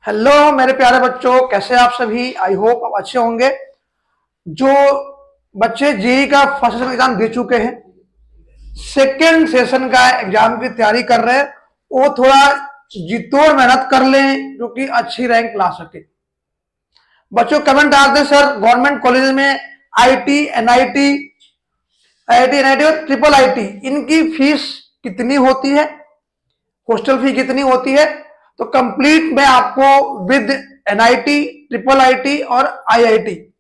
Hello मेरे प्यारे बच्चों, कैसे आप सभी। आई होप आप अच्छे होंगे। जो बच्चे जेईई का फर्स्ट सेशन एग्जाम दे चुके हैं, सेकेंड सेशन का एग्जाम की तैयारी कर रहे हैं, वो थोड़ा जितोड़ मेहनत कर लें जो कि अच्छी रैंक ला सके। बच्चों कमेंट डालते सर गवर्नमेंट कॉलेज में आईटी एनआईटी और ट्रिपल आईटी इनकी फीस कितनी होती है, हॉस्टल फी कितनी होती है। तो कंप्लीट मैं आपको विद एनआईटी, ट्रिपल आईटी और आईआईटी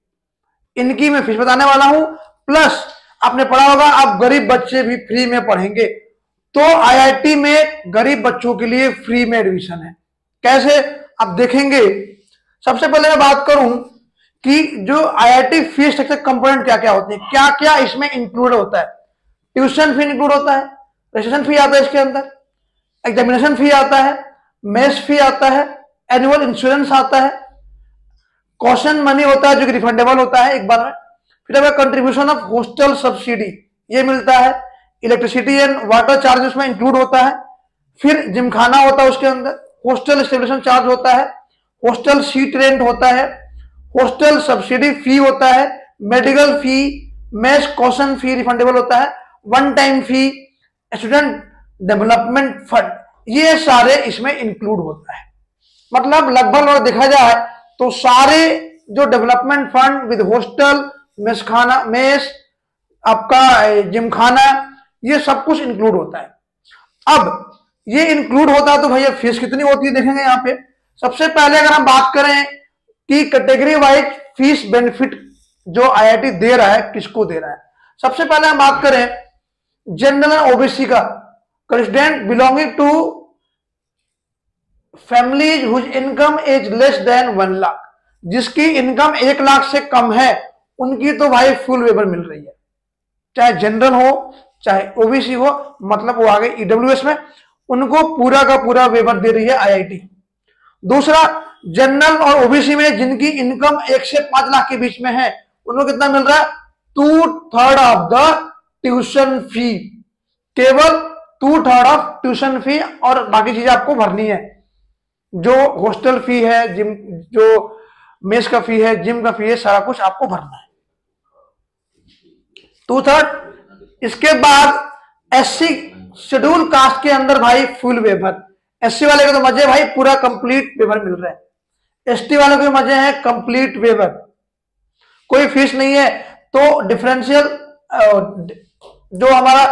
इनकी मैं फीस बताने वाला हूं। प्लस आपने पढ़ा होगा आप गरीब बच्चे भी फ्री में पढ़ेंगे, तो आईआईटी में गरीब बच्चों के लिए फ्री में एडमिशन है। कैसे आप देखेंगे। सबसे पहले मैं बात करूं कि जो आईआईटी फीस स्ट्रक्चर कंपोनेंट क्या क्या होते हैं, क्या क्या इसमें इंक्लूड होता है। ट्यूशन फी इंक्लूड होता है, रजिस्ट्रेशन फी आता है इसके अंदर, एग्जामिनेशन फी आता है, मेस फी आता है, एनुअल इंश्योरेंस आता है, कॉशन मनी होता है जो कि रिफंडेबल होता है एक बार में। फिर अगर कंट्रीब्यूशन ऑफ हॉस्टल सब्सिडी ये मिलता है, इलेक्ट्रिसिटी एंड वाटर चार्जेस में इंक्लूड होता है। फिर जिमखाना होता है उसके अंदर, हॉस्टल एस्टेब्लिशमेंट चार्ज होता है, हॉस्टल सीट रेंट होता है, हॉस्टल सब्सिडी फी होता है, मेडिकल फी, मेस कॉशन फी रिफंडेबल होता है, one time fee, student development fund, ये सारे इसमें इंक्लूड होता है। मतलब लगभग देखा जाए तो सारे जो development fund with hostel, mess खाना, मेस आपका जिमखाना, ये सब कुछ इंक्लूड होता है। अब ये इंक्लूड होता है तो भैया फीस कितनी होती है देखेंगे यहाँ पे। सबसे पहले अगर हम बात करें कि कैटेगरी वाइज फीस बेनिफिट जो आईआईटी दे रहा है किसको दे रहा है, सबसे पहले हम बात करें जनरल ओबीसी का, student belonging to families whose income is less than 1 lakh, जिसकी इनकम 1 लाख से कम है उनकी तो भाई फुल वेवर मिल रही है, चाहे जनरल हो चाहे ओबीसी हो। मतलब वो आगे ईडब्ल्यूएस में उनको पूरा का पूरा वेवर दे रही है आईआईटी। दूसरा, जनरल और ओबीसी में जिनकी इनकम 1 से 5 लाख के बीच में है उनको कितना मिल रहा है, 2/3 ऑफ द ट्यूशन फी, केवल 2/3 ऑफ ट्यूशन फी, और बाकी चीजें आपको भरनी है। जो हॉस्टल फी है, जिम जो मेस का फी है, जिम का फी है, सारा कुछ आपको भरना है 2/3। इसके बाद एससी शेड्यूल कास्ट के अंदर भाई फुल वेवर, एससी वाले के तो मजे भाई पूरा कंप्लीट वेवर मिल रहा है, एसटी वाले के मजे हैं कंप्लीट वेवर, कोई फीस नहीं है। तो डिफरेंशियल जो हमारा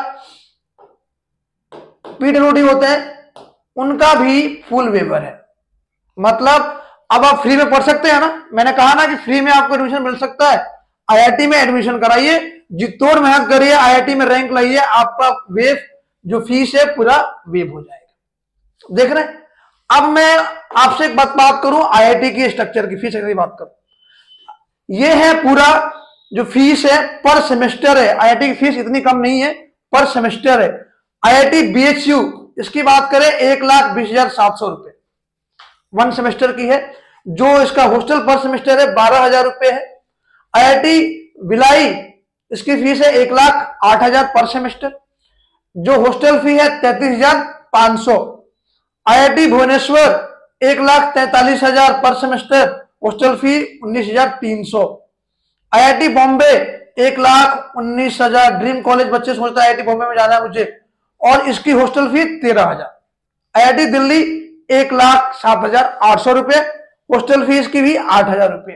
पीडब्ल्यूडी होते हैं उनका भी फुल वेवर है। मतलब अब आप फ्री में पढ़ सकते हैं ना, मैंने कहा ना कि फ्री में आपको एडमिशन मिल सकता है। आईआईटी में एडमिशन कराइए, जितोड़ मेहनत करिए, आईआईटी में रैंक लाइए, आपका वेव जो फीस है पूरा वेव हो जाएगा। देख रहे हैं। अब मैं आपसे एक बात करूं आईआईटी की स्ट्रक्चर की, फीस की बात करूं, ये है पूरा जो फीस है पर सेमेस्टर है। आईआईटी की फीस इतनी कम नहीं है, पर सेमेस्टर है। आईआईटी बीएचयू इसकी बात करें 1,20,700 रुपए 1 सेमेस्टर की है। जो इसका हॉस्टल पर सेमेस्टर है 12,000 रुपए है। आईआईटी भिलाई इसकी फीस है 1,08,000 पर सेमेस्टर, जो हॉस्टल फी है 33,500। आईआईटी भुवनेश्वर 1,43,000 पर semester, hostel fee 19,300। IIT Bombay 1,19,000, dream college बच्चे सोचते हैं आईआईटी बॉम्बे में जाना है मुझे, और इसकी हॉस्टल फी 13,000। आईआईटी दिल्ली 1,07,800 रुपए, हॉस्टल फीस की भी 8,000 रुपए।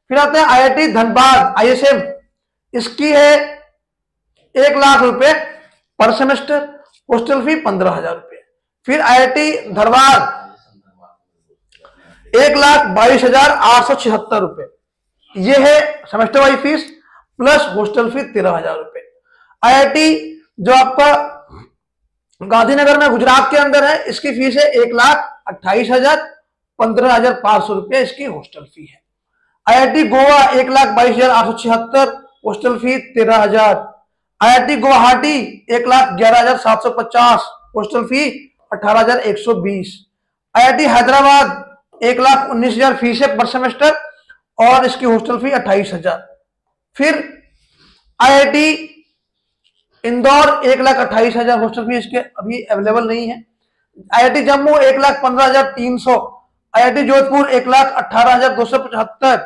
फिर आते हैं आईआईटी धनबाद आईएसएम, इसकी है 1 लाख रुपए पर सेमेस्टर, हॉस्टल फी 15,000 रुपए। फिर आईआईटी धनबाद 1,22,876 रुपए, ये है semester wise fees plus hostel fee 13,000 रुपए। आईआईटी जो आपका गांधीनगर में गुजरात के अंदर है, इसकी फीस है 1,28,000, 15,500 रुपए इसकी हॉस्टल फी है। IIT Goa 1,22,876, hostel fee 13,000। IIT Guwahati 1,11,750, hostel fee 18,120। IIT Hyderabad 1,19,000 fees है पर सेमेस्टर, और इसकी हॉस्टल फी 28,000। फिर आईआईटी इंदौर 1,28,000 हॉस्टल फी इसके अभी अवेलेबल नहीं है। IIT Jammu 1,15,300, IIT Jodhpur 1,18,275।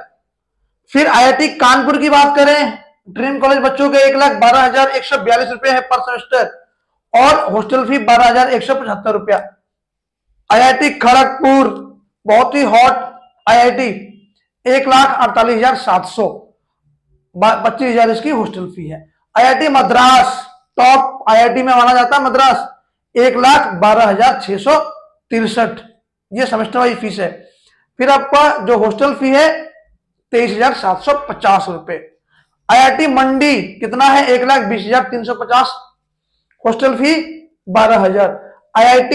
फिर IIT कानपुर की बात करें, ड्रीम कॉलेज बच्चों के 1,12,142 रुपए है पर सेमेस्टर और हॉस्टल फी 12,175 रुपया। IIT खड़गपुर बहुत ही हॉट IIT 1,48,700, 25,000 इसकी हॉस्टल फी है। IIT मद्रास टॉप IIT में माना जाता है मद्रास, 1,12,663, ये सेमेस्टर वाइज फीस है। फिर आपका जो हॉस्टल फी है 23,750 रुपए। IIT मंडी कितना है, 1,20,350, हॉस्टल फी 12,000। IIT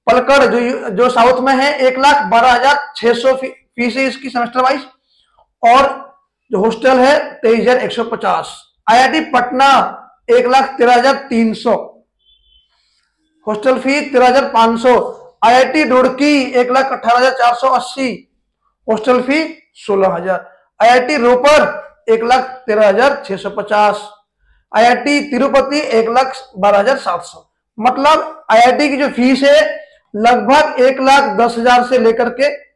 पलक्कड़ जो साउथ में है 1,12,600 फीस है इसकी सेमेस्टर वाइज और जो हॉस्टल है 23,150। IIT Patna 1,13,300, hostel fee 13,500। IIT Roorkee 1,18,480, hostel fee 16,000। IIT Ropar 1,13,650। IIT Tirupati 1,12,700। मतलब IIT की जो फीस है लगभग 1,10,000 से लेकर के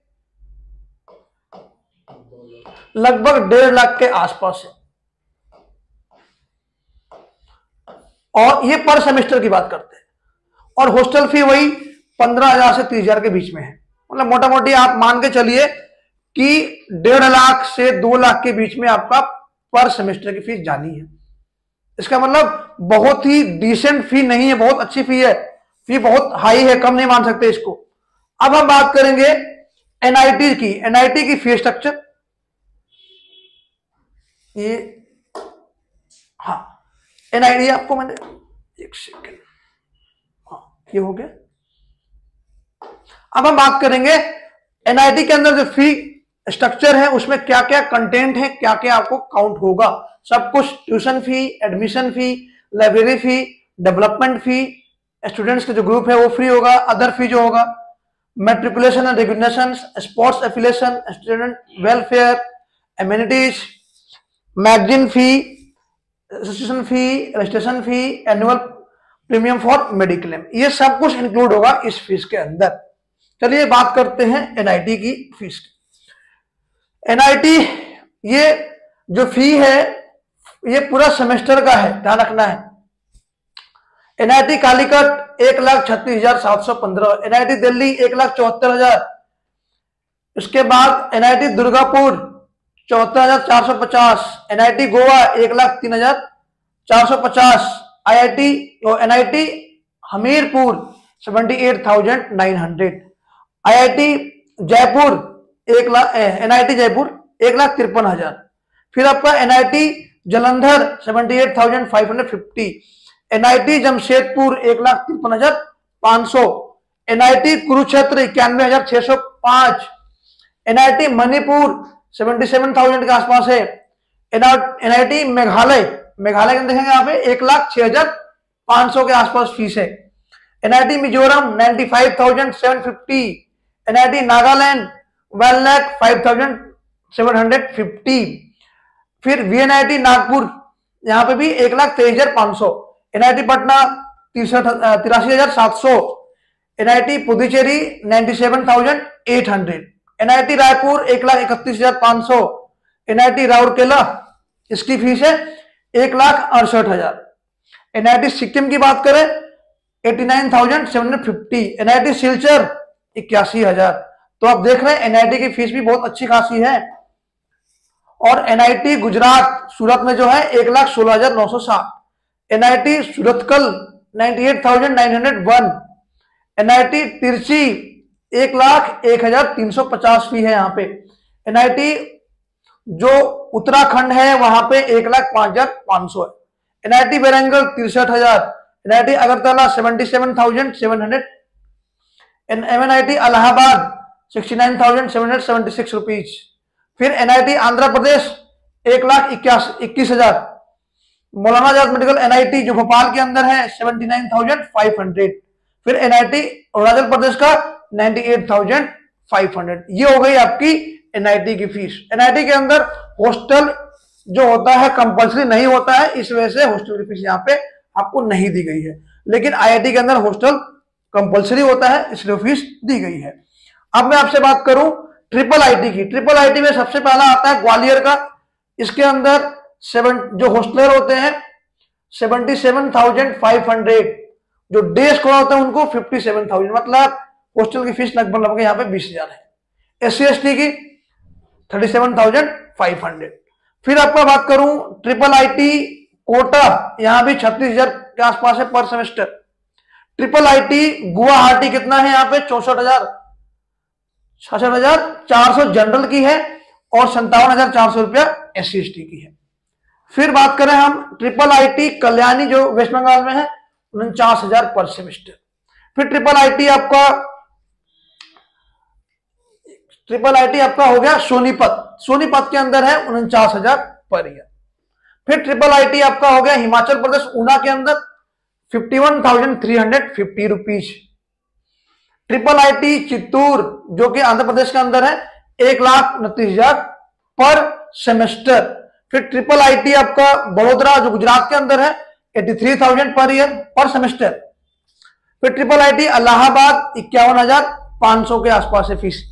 लगभग 1.5 लाख के आसपास है। और ये पर सेमेस्टर की बात करते हैं और हॉस्टल फी वही 15,000 से 30,000 के बीच में है। मतलब मोटा मोटी आप मान के चलिए कि 1.5 लाख से 2 लाख के बीच में आपका पर सेमेस्टर की फीस जानी है। इसका मतलब बहुत ही डिसेंट फी नहीं है, बहुत अच्छी फी है, फी बहुत हाई है, कम नहीं मान सकते इसको। अब हम बात करेंगे NIT की। NIT की फी स्ट्रक्चर ये, हाँ NIT आपको मैंने एक सेकेंड, हाँ ये हो गया। अब हम बात करेंगे NIT के अंदर जो फी स्ट्रक्चर है उसमें क्या क्या कंटेंट है, क्या क्या आपको काउंट होगा, सब कुछ। Tuition fee, admission fee, library fee, development fee, students के जो ग्रुप है वो फ्री होगा, अदर फी जो होगा, matriculation and regulation, sports affiliation, student welfare, amenities, magazine fee, association fee, registration fee, annual premium for mediclaim, ये सब कुछ इंक्लूड होगा इस फीस के अंदर। चलिए बात करते हैं NIT की फीस की। NIT ये जो फी है ये पूरा सेमेस्टर का है, ध्यान रखना है। NIT कालीकट 1,36,715, NIT दिल्ली 1,74,000, उसके बाद NIT Durgapur 74,450, NIT Goa 1,03,450, NIT Hamirpur 78,900, NIT Jaipur NIT Jaipur 1,53,000। फिर आपका NIT Jalandhar 78,550, NIT Jamshedpur 1,53,500, NIT Kurukshetra 91,605, NIT Manipur 77,000 के आसपास है, NIT मेघालय के देखेंगे यहाँ पे 1,06,500 के आसपास फीस है, NIT मिजोरम 95,750, NIT नागालैंड 1,05,750, फिर VNIT नागपुर यहाँ पे भी 1,23,500, NIT Patna 83,700, NIT Puducherry 97,800, NIT Raipur 1,31,500, NIT Rourkela इसकी फीस है 1,68,000, NIT सिक्किम की बात करें 89,750, NIT सिलचर 81,000। तो आप देख रहे हैं NIT की फीस भी बहुत अच्छी खासी है। और NIT गुजरात सूरत में जो है 1,16,960, NIT सूरतकल 98,901, NIT तिरची 1,01,350 फी है यहाँ पे, NIT जो उत्तराखंड है वहां पे 1,05,500 है, NIT बेरंगल 63,000, NIT Agartala 77,700, MNIT Allahabad 69,776 rupees. फिर NIT Andhra Pradesh 1,21,000, Maulana Azad medical NIT जो भोपाल के अंदर है 79,500, फिर NIT अरुणाचल प्रदेश का 98,500। ये हो गई आपकी NIT की फीस। NIT के अंदर हॉस्टल जो होता है कंपल्सरी नहीं होता है, इस वजह से हॉस्टल की फीस यहाँ पे आपको नहीं दी गई है, लेकिन IIT के अंदर हॉस्टल कंपल्सरी होता है इसलिए फीस दी गई है। अब मैं आपसे बात करूं ट्रिपल आईटी की। ट्रिपल आईटी में सबसे पहला आता है ग्वालियर का। इसके अंदर जो हॉस्टलर होते हैं 77,500, जो डे स्कॉलर होते हैं उनको 57,000, मतलब हॉस्टल की फीस लगभग यहाँ पे 20,000 है। SC/ST की 37,500। फिर आपका बात करूं ट्रिपल आईटी कोटा, यहां भी 36,000 के आसपास है पर सेमेस्टर। ट्रिपल आईटी गुवाहाटी कितना है यहाँ पे 66,400 जनरल की है और 57,400 रुपया SC/ST की है। फिर बात करें हम ट्रिपल आईटी कल्याणी जो वेस्ट बंगाल में है 49,000 पर सेमेस्टर। फिर ट्रिपल आईटी आपका हो गया सोनीपत। सोनीपत के अंदर है 49,000 पर ईयर। फिर ट्रिपल आईटी आपका हो गया हिमाचल प्रदेश ऊना के अंदर 51,350 रुपीज। ट्रिपल आईटी चित्तूर जो कि आंध्र प्रदेश के अंदर है 1,29,000 पर सेमेस्टर। फिर ट्रिपल आईटी आपका बड़ोदरा जो गुजरात के अंदर है 83,000 पर ईयर पर सेमेस्टर। फिर ट्रिपल आईटी इलाहाबाद 51,500 के आसपास है फीस।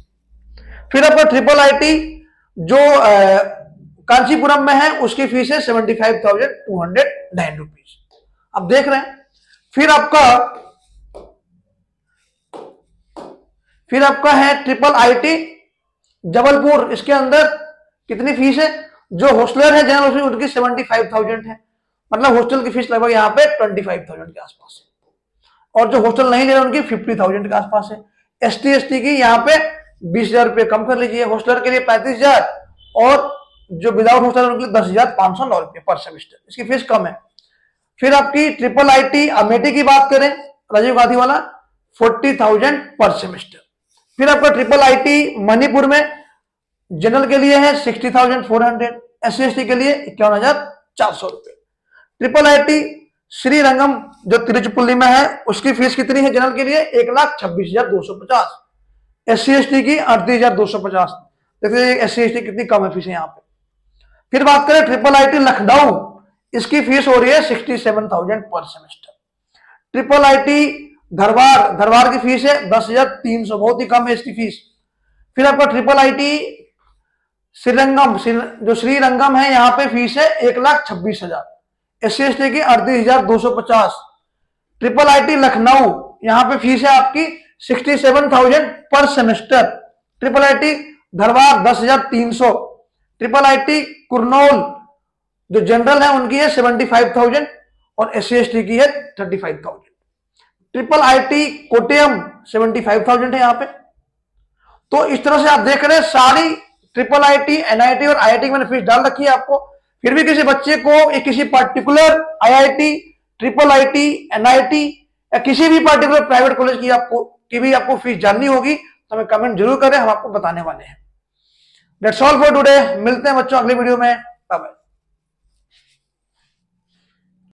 फिर आपका ट्रिपल आईटी जो कांचीपुरम में है उसकी फीस है 75,209 रुपीज। अब देख रहे हैं। फिर आपका है ट्रिपल आईटी जबलपुर। इसके अंदर कितनी फीस है? जो हॉस्टलर है जनरल फीस उनकी 75,000 है, मतलब हॉस्टल की फीस लगभग यहाँ पे 25,000 के आसपास है। और जो हॉस्टल नहीं ले रहे उनकी 50,000 के आसपास है। ST/ST की यहाँ पे 20,000 रुपये कम कर लीजिए। हॉस्टलर के लिए 35,000 और जो विदाउट हॉस्टलर उनके लिए 10,509 रुपये पर सेमेस्टर, इसकी फीस कम है। फिर आपकी ट्रिपल आईटी अमेठी की बात करें राजीव गांधी वाला 40,000 पर सेमेस्टर। फिर आपका ट्रिपल आईटी मणिपुर में जनरल के लिए है 60,400, SC/ST के लिए 51,400 रुपये। ट्रिपल आईटी श्रीरंगम जो तिरुचिपल्ली में है उसकी फीस कितनी है जनरल के लिए 1,26,250, SC/ST की 38,250। देखिए SC/ST कितनी कम है फीस यहाँ पे। फिर बात करें ट्रिपल आईटी लखनऊ, इसकी फीस हो रही है 67,000 per semester. Triple IT Dharwar की फीस है 10,300, बहुत ही कम है इसकी फीस। फिर आपका ट्रिपल आईटी श्रीरंगम जो श्रीरंगम है यहाँ पे फीस है 1,26,000, SC/ST की 38,250। ट्रिपल आईटी लखनऊ यहाँ पे फीस है आपकी 67,000 per semester. Triple IT Dharwad 10,300। Triple IT Kurnool जो जनरल है उनकी है 75,000 और SC/ST की है 35,000। ट्रिपल आईटी कोट्टयम 75,000 है यहाँ पे। तो इस तरह से आप देख रहे हैं सारी ट्रिपल आईटी, NIT और IIT की मैंने फीस डाल रखी है आपको। फिर भी किसी बच्चे को किसी particular IIT, triple IT, NIT या किसी भी पर्टिकुलर प्राइवेट कॉलेज की भी आपको फीस जाननी होगी तो हमें कमेंट जरूर करें, हम आपको बताने वाले हैं। That's all for today. मिलते हैं बच्चों अगले वीडियो में।